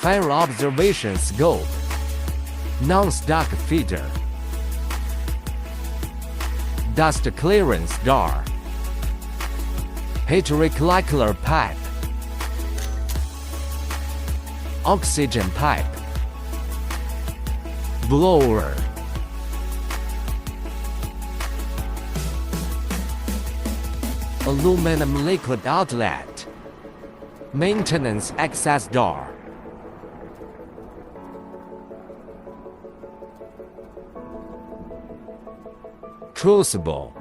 Fire observation scope. Non-stuck feeder. Dust clearance door. Heat recycler pipe. Oxygen pipe. Blower. Aluminum liquid outlet. Maintenance access door. Crucible.